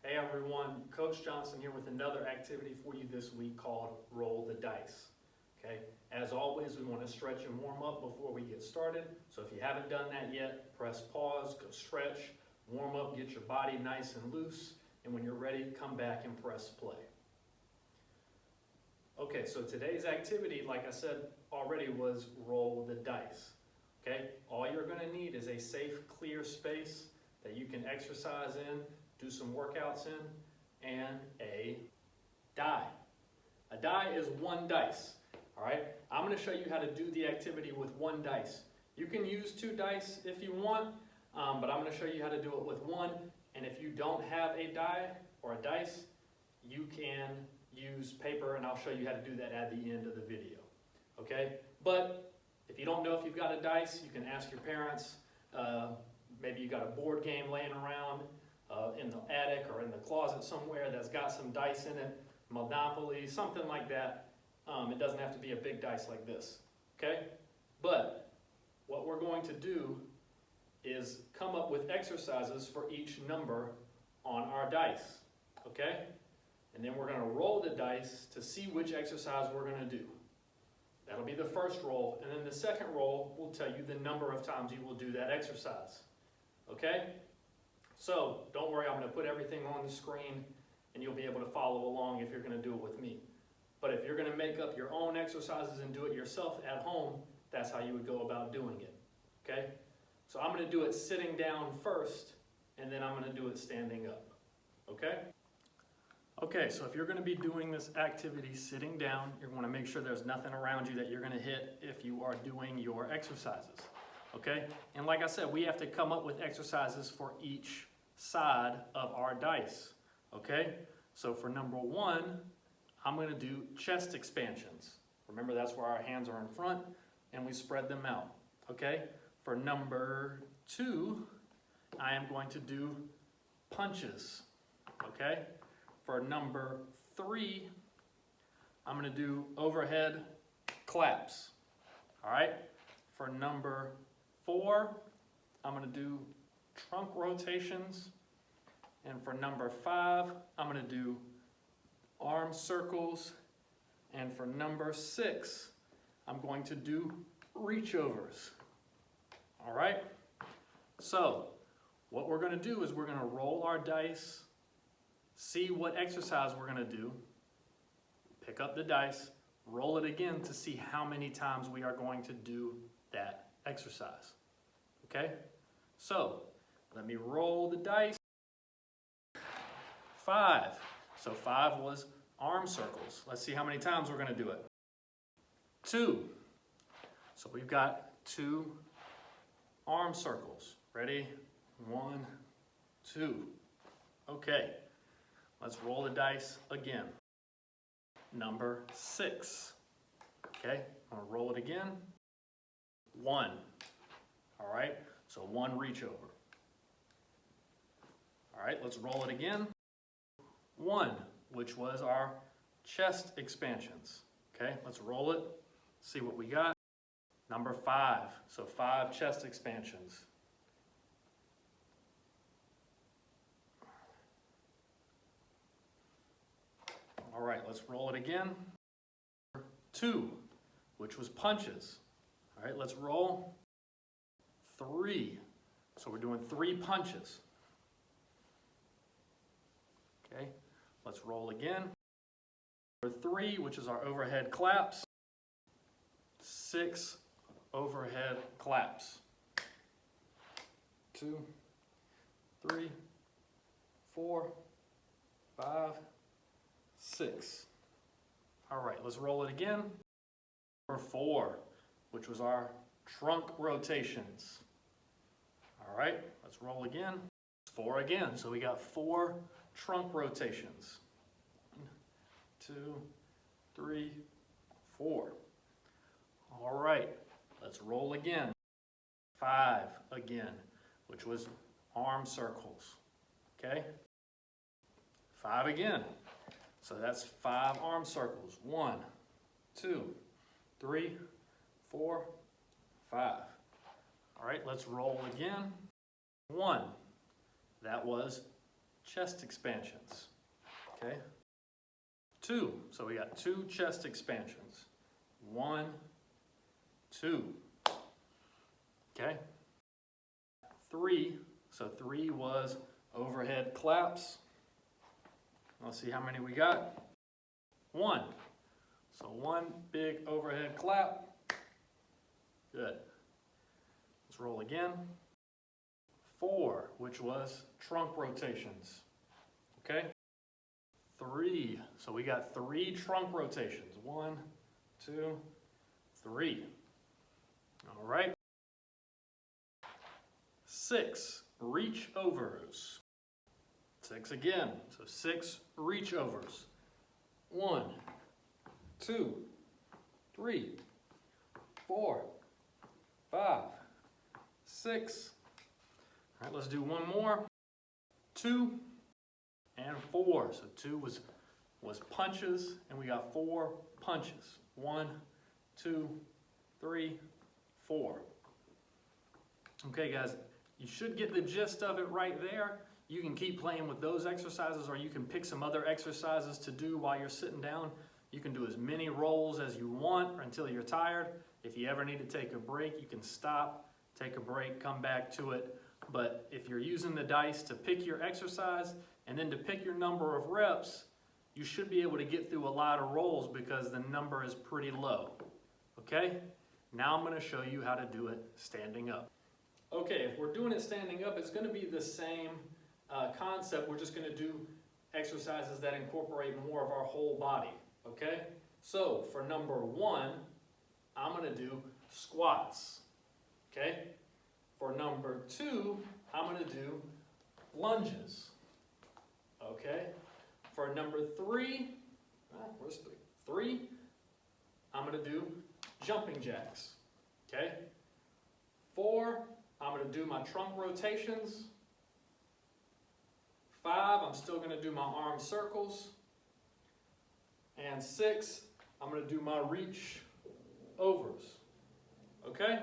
Hey everyone, Coach Johnson here with another activity for you this week called Roll the Dice. Okay, as always, we want to stretch and warm up before we get started. So if you haven't done that yet, press pause, go stretch, warm up, get your body nice and loose, and when you're ready, come back and press play. Okay, so today's activity, like I said already, was roll the dice. Okay, all you're going to need is a safe, clear space that you can exercise in, do some workouts in, and a die. A die is one dice. All right, I'm going to show you how to do the activity with one dice. You can use two dice if you want, but I'm going to show you how to do it with one. And if you don't have a die or a dice, you can use paper, and I'll show you how to do that at the end of the video. Okay, but if you don't know if you've got a dice, you can ask your parents. Maybe you got a board game laying around in the attic or in the closet somewhere that's got some dice in it, Monopoly, something like that. It doesn't have to be a big dice like this, okay? But what we're going to do is come up with exercises for each number on our dice, okay? And then we're going to roll the dice to see which exercise we're going to do. That'll be the first roll, and then the second roll will tell you the number of times you will do that exercise, okay? So don't worry, I'm going to put everything on the screen, and you'll be able to follow along if you're going to do it with me. But if you're going to make up your own exercises and do it yourself at home, that's how you would go about doing it, okay? So I'm going to do it sitting down first, and then I'm going to do it standing up, okay? Okay, so if you're going to be doing this activity sitting down, you're going to make sure there's nothing around you that you're going to hit if you are doing your exercises, okay? And like I said, we have to come up with exercises for each side of our dice, okay? So for number one, I'm going to do chest expansions. Remember, that's where our hands are in front and we spread them out, okay? For number two, I am going to do punches, okay? For number three, I'm going to do overhead claps, all right? For number four, I'm going to do trunk rotations. And for number five, I'm going to do arm circles. And for number six, I'm going to do reach overs. All right? So what we're going to do is we're going to roll our dice, see what exercise we're going to do, pick up the dice, roll it again to see how many times we are going to do that exercise. Okay? So let me roll the dice. 5. So 5 was arm circles. Let's see how many times we're going to do it. 2. So we've got 2 arm circles. Ready? 1, 2. Okay. Let's roll the dice again. Number 6. Okay. I'm going to roll it again. 1. All right. So 1 reach over. All right. Let's roll it again. 1, which was our chest expansions. Okay, let's roll it, see what we got. Number 5, so 5 chest expansions. All right, let's roll it again. 2, which was punches. All right, let's roll. 3, so we're doing 3 punches. Okay. Let's roll again. Number 3, which is our overhead claps. 6 overhead claps. 2, 3, 4, 5, 6. All right, let's roll it again. Number 4, which was our trunk rotations. All right, let's roll again. 4 again, so we got 4 trunk rotations. 1, 2, 3, 4. All right, let's roll again. 5 again, which was arm circles. Okay? 5 again. So that's 5 arm circles. 1, 2, 3, 4, 5. All right, let's roll again. 1. That was chest expansions, okay? 2, so we got 2 chest expansions. 1, 2, okay? 3, so 3 was overhead claps. Let's see how many we got. 1, so 1 big overhead clap. Good. Let's roll again. 4, which was trunk rotations, okay? 3, so we got 3 trunk rotations. 1, 2, 3. All right. 6, reach overs. 6 again, so 6 reach overs. 1, 2, 3, 4, 5, 6. All right, let's do one more. 2 and 4. So 2 was punches, and we got 4 punches. 1, 2, 3, 4. Okay, guys, you should get the gist of it right there. You can keep playing with those exercises, or you can pick some other exercises to do while you're sitting down. You can do as many rolls as you want or until you're tired. If you ever need to take a break, you can stop, take a break, come back to it. But if you're using the dice to pick your exercise and then to pick your number of reps, you should be able to get through a lot of rolls because the number is pretty low. Okay? Now I'm going to show you how to do it standing up. Okay, if we're doing it standing up, it's going to be the same concept. We're just going to do exercises that incorporate more of our whole body. Okay? So for number 1, I'm going to do squats. Okay? For number 2, I'm going to do lunges. Okay? For number 3, where's 3? 3, I'm going to do jumping jacks. Okay? 4, I'm going to do my trunk rotations. 5, I'm still going to do my arm circles. And 6, I'm going to do my reach overs. Okay?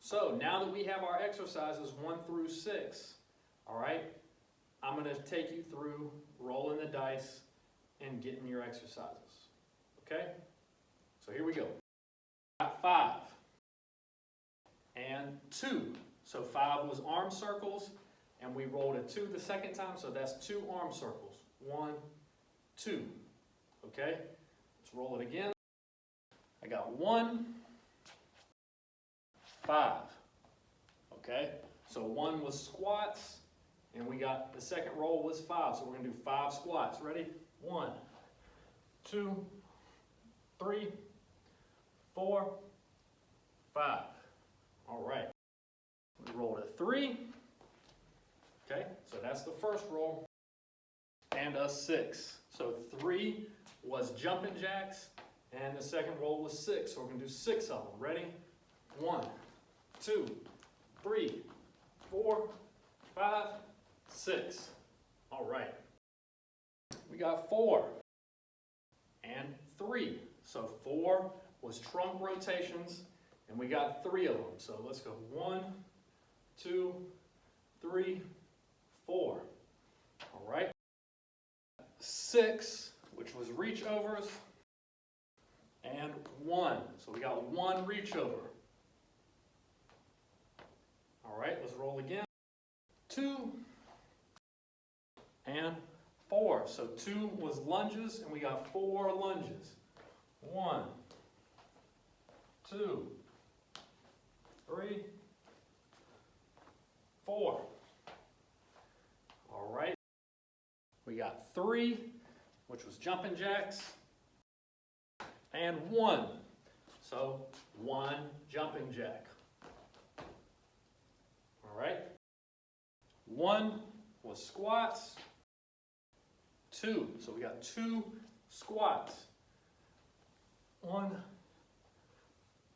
So now that we have our exercises 1 through 6, all right, I'm going to take you through rolling the dice and getting your exercises. Okay? So here we go. Got 5 and 2. So 5 was arm circles, and we rolled a 2 the second time, so that's 2 arm circles. 1, 2. Okay? Let's roll it again. I got 1, 5. Okay? So 1 was squats, and we got the second roll was 5. So we're going to do 5 squats. Ready? 1, 2, 3, 4, 5. All right. We rolled a 3. Okay? So that's the first roll. And a 6. So 3 was jumping jacks, and the second roll was 6. So we're going to do 6 of them. Ready? 1, 2, 3, 4, 5, 6. All right. We got 4 and 3. So 4 was trunk rotations, and we got 3 of them. So let's go 1, 2, 3, 4. All right. 6, which was reach overs, and 1. So we got 1 reach over. All right, let's roll again. 2 and 4. So 2 was lunges, and we got 4 lunges. 1, 2, 3, 4. All right. We got 3, which was jumping jacks, and 1. So 1 jumping jack. All right. 1 was squats. 2. So we got 2 squats. 1,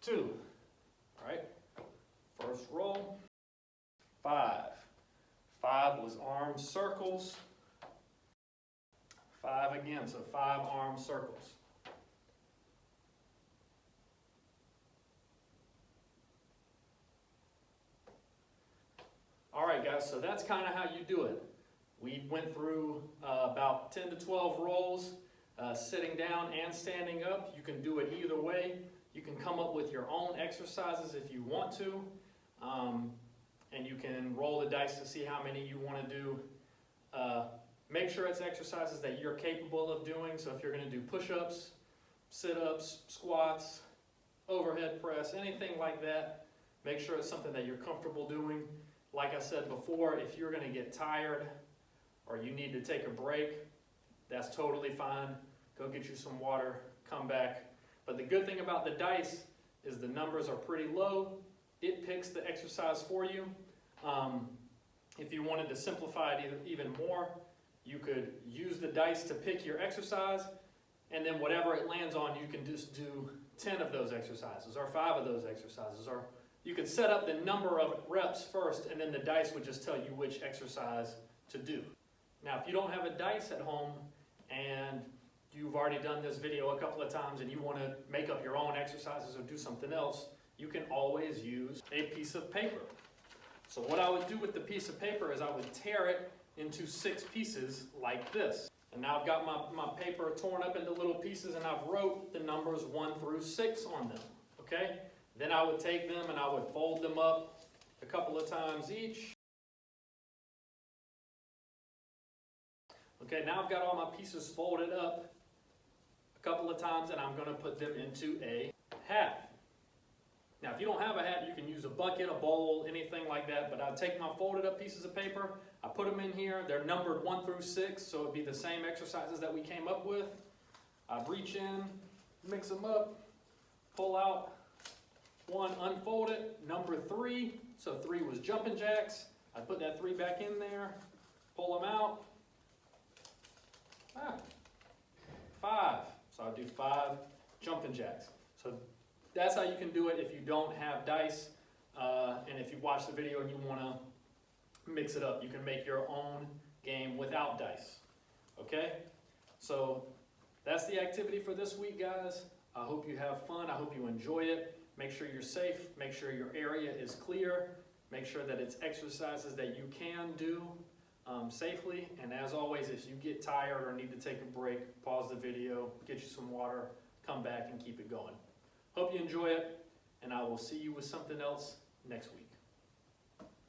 2. All right. First roll. 5. 5 was arm circles. 5 again, so 5 arm circles. All right, guys, so that's kind of how you do it. We went through about 10 to 12 rolls, sitting down and standing up. You can do it either way. You can come up with your own exercises if you want to, and you can roll the dice to see how many you want to do. Make sure it's exercises that you're capable of doing. So if you're going to do push-ups, sit-ups, squats, overhead press, anything like that, make sure it's something that you're comfortable doing. Like I said before, if you're going to get tired or you need to take a break, that's totally fine. Go get you some water, come back. But the good thing about the dice is the numbers are pretty low. It picks the exercise for you. If you wanted to simplify it even more, you could use the dice to pick your exercise, and then whatever it lands on, you can just do 10 of those exercises or 5 of those exercises. Or you could set up the number of reps first, and then the dice would just tell you which exercise to do. Now, if you don't have a dice at home and you've already done this video a couple of times and you want to make up your own exercises or do something else, you can always use a piece of paper. So what I would do with the piece of paper is I would tear it into 6 pieces like this. And now I've got my paper torn up into little pieces, and I've wrote the numbers 1 through 6 on them, okay? Then I would take them and I would fold them up a couple of times each. Okay, now I've got all my pieces folded up a couple of times, and I'm going to put them into a hat. Now, if you don't have a hat, you can use a bucket, a bowl, anything like that, but I'd take my folded up pieces of paper, I put them in here, they're numbered 1 through 6, so it'd be the same exercises that we came up with. I'd reach in, mix them up, pull out one, unfold it, number 3, so 3 was jumping jacks. I'd put that 3 back in there, pull them out. 5, so I'll do 5 jumping jacks. So that's how you can do it if you don't have dice, and if you watch the video and you want to mix it up, you can make your own game without dice. Okay? So that's the activity for this week, guys. I hope you have fun. I hope you enjoy it. Make sure you're safe. Make sure your area is clear. Make sure that it's exercises that you can do safely. And as always, if you get tired or need to take a break, pause the video, get you some water, come back and keep it going. Hope you enjoy it, and I will see you with something else next week.